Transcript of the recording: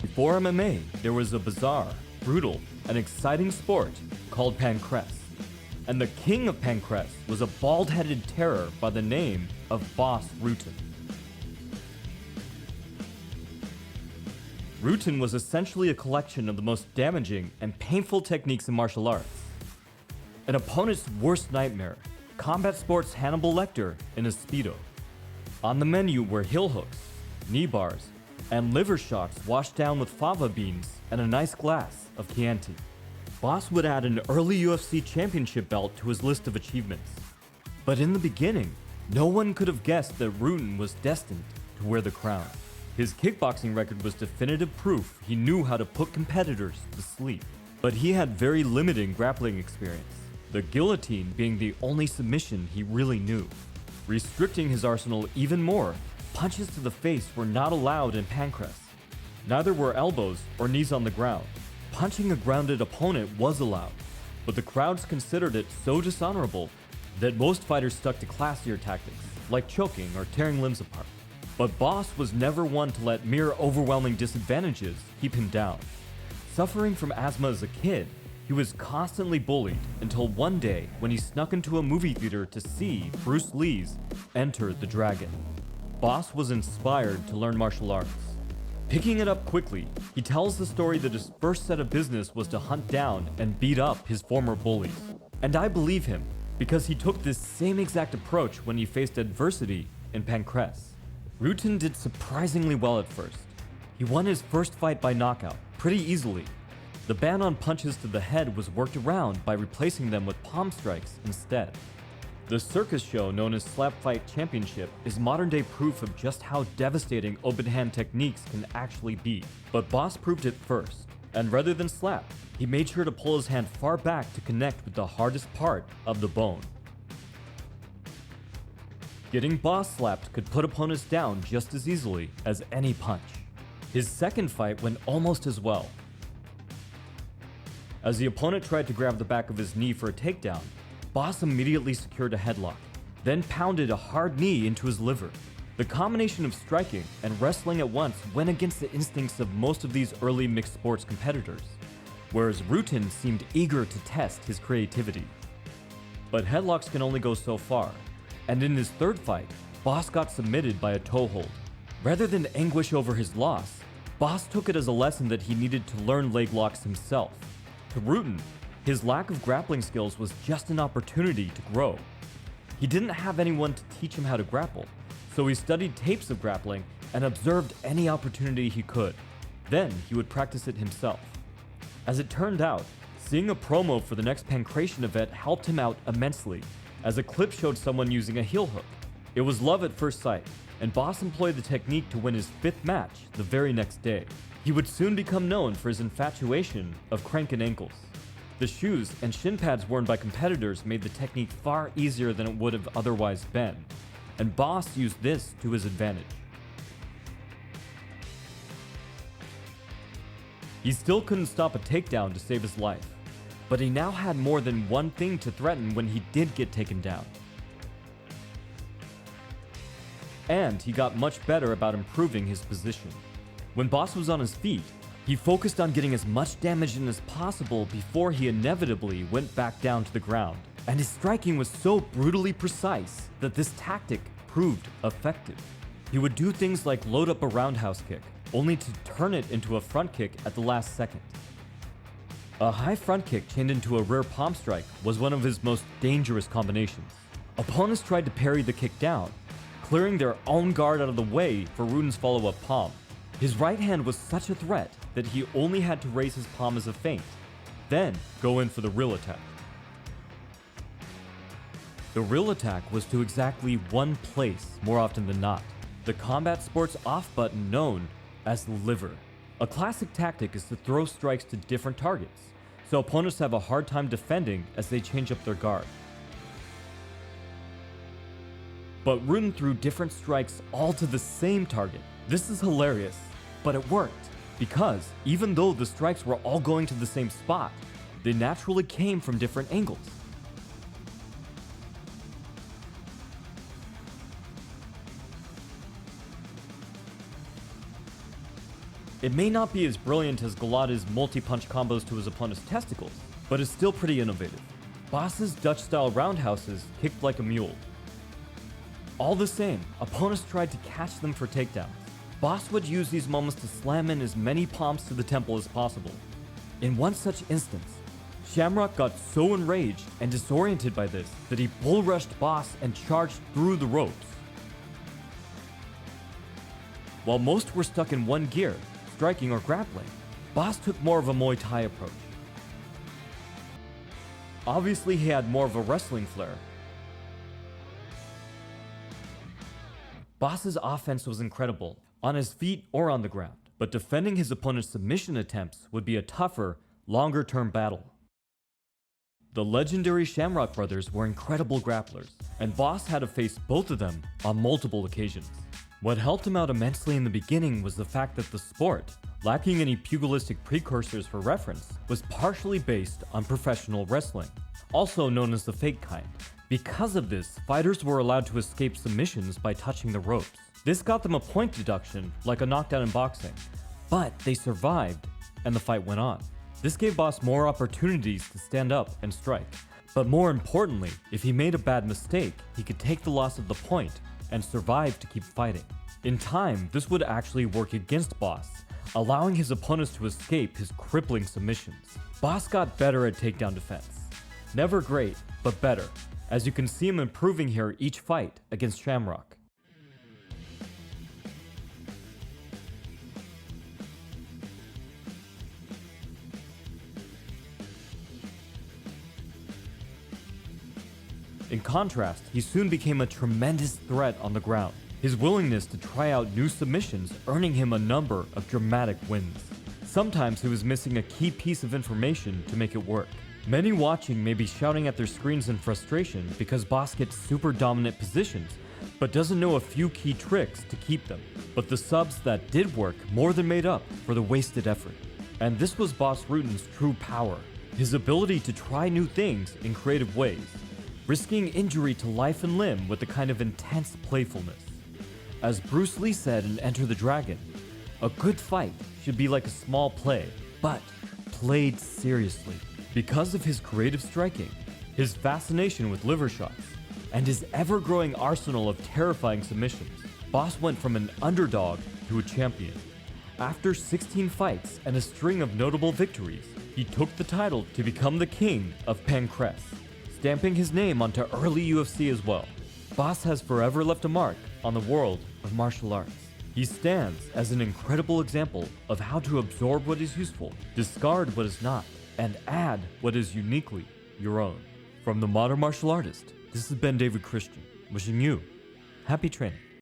Before MMA, there was a bizarre, brutal, and exciting sport called Pancrase. And the king of Pancrase was a bald-headed terror by the name of Bas Rutten. Rutten was essentially a collection of the most damaging and painful techniques in martial arts. An opponent's worst nightmare, combat sports Hannibal Lecter in a Speedo. On the menu were heel hooks, knee bars, and liver shots washed down with fava beans and a nice glass of Chianti. Bas would add an early UFC championship belt to his list of achievements. But in the beginning, no one could have guessed that Rutten was destined to wear the crown. His kickboxing record was definitive proof he knew how to put competitors to sleep. But he had very limited grappling experience, the guillotine being the only submission he really knew. Restricting his arsenal even more, punches to the face were not allowed in Pancrase. Neither were elbows or knees on the ground. Punching a grounded opponent was allowed, but the crowds considered it so dishonorable that most fighters stuck to classier tactics, like choking or tearing limbs apart. But Bas was never one to let mere overwhelming disadvantages keep him down. Suffering from asthma as a kid, he was constantly bullied until one day when he snuck into a movie theater to see Bruce Lee's Enter the Dragon. Bas was inspired to learn martial arts. Picking it up quickly, he tells the story that his first set of business was to hunt down and beat up his former bullies. And I believe him, because he took this same exact approach when he faced adversity in Pancrase. Rutten did surprisingly well at first. He won his first fight by knockout, pretty easily. The ban on punches to the head was worked around by replacing them with palm strikes instead. The circus show known as Slap Fight Championship is modern-day proof of just how devastating open hand techniques can actually be. But Bas proved it first, and rather than slap, he made sure to pull his hand far back to connect with the hardest part of the bone. Getting Bas slapped could put opponents down just as easily as any punch. His second fight went almost as well. As the opponent tried to grab the back of his knee for a takedown, Bas immediately secured a headlock, then pounded a hard knee into his liver. The combination of striking and wrestling at once went against the instincts of most of these early mixed sports competitors, whereas Rutten seemed eager to test his creativity. But headlocks can only go so far, and in his third fight, Bas got submitted by a toe hold. Rather than anguish over his loss, Bas took it as a lesson that he needed to learn leg locks himself. To Rutten, his lack of grappling skills was just an opportunity to grow. He didn't have anyone to teach him how to grapple, so he studied tapes of grappling and observed any opportunity he could. Then he would practice it himself. As it turned out, seeing a promo for the next Pancrase event helped him out immensely, as a clip showed someone using a heel hook. It was love at first sight, and Bas employed the technique to win his fifth match the very next day. He would soon become known for his infatuation of cranking ankles. The shoes and shin pads worn by competitors made the technique far easier than it would have otherwise been, and Bas used this to his advantage. He still couldn't stop a takedown to save his life, but he now had more than one thing to threaten when he did get taken down. And he got much better about improving his position. When Bas was on his feet, he focused on getting as much damage in as possible before he inevitably went back down to the ground. And his striking was so brutally precise that this tactic proved effective. He would do things like load up a roundhouse kick, only to turn it into a front kick at the last second. A high front kick chained into a rear palm strike was one of his most dangerous combinations. Opponents tried to parry the kick down, clearing their own guard out of the way for Rutten's follow-up palm. His right hand was such a threat that he only had to raise his palm as a feint, then go in for the real attack. The real attack was to exactly one place more often than not, the combat sports off button known as the liver. A classic tactic is to throw strikes to different targets, so opponents have a hard time defending as they change up their guard. But Rutten threw different strikes all to the same target. This is hilarious, but it worked, because even though the strikes were all going to the same spot, they naturally came from different angles. It may not be as brilliant as Galata's multi-punch combos to his opponent's testicles, but it's still pretty innovative. Bas's Dutch-style roundhouses kicked like a mule. All the same, opponents tried to catch them for takedowns. Bas would use these moments to slam in as many palms to the temple as possible. In one such instance, Shamrock got so enraged and disoriented by this that he bull rushed Bas and charged through the ropes. While most were stuck in one gear, striking or grappling, Bas took more of a Muay Thai approach. Obviously, he had more of a wrestling flair. Bas's offense was incredible, on his feet or on the ground, but defending his opponent's submission attempts would be a tougher, longer-term battle. The legendary Shamrock brothers were incredible grapplers, and Bas had to face both of them on multiple occasions. What helped him out immensely in the beginning was the fact that the sport, lacking any pugilistic precursors for reference, was partially based on professional wrestling, also known as the fake kind. Because of this, fighters were allowed to escape submissions by touching the ropes. This got them a point deduction, like a knockdown in boxing, but they survived, and the fight went on. This gave Bas more opportunities to stand up and strike. But more importantly, if he made a bad mistake, he could take the loss of the point and survive to keep fighting. In time, this would actually work against Bas, allowing his opponents to escape his crippling submissions. Bas got better at takedown defense. Never great, but better, as you can see him improving here each fight against Shamrock. In contrast, he soon became a tremendous threat on the ground, his willingness to try out new submissions earning him a number of dramatic wins. Sometimes he was missing a key piece of information to make it work. Many watching may be shouting at their screens in frustration because Bas gets super dominant positions, but doesn't know a few key tricks to keep them. But the subs that did work more than made up for the wasted effort. And this was Bas Rutten's true power, his ability to try new things in creative ways, risking injury to life and limb with a kind of intense playfulness. As Bruce Lee said in Enter the Dragon, a good fight should be like a small play, but played seriously. Because of his creative striking, his fascination with liver shots, and his ever-growing arsenal of terrifying submissions, Bas went from an underdog to a champion. After 16 fights and a string of notable victories, he took the title to become the king of Pancrase, stamping his name onto early UFC as well. Bas has forever left a mark on the world of martial arts. He stands as an incredible example of how to absorb what is useful, discard what is not, and add what is uniquely your own. From the modern martial artist, this has been David Christian, wishing you happy training.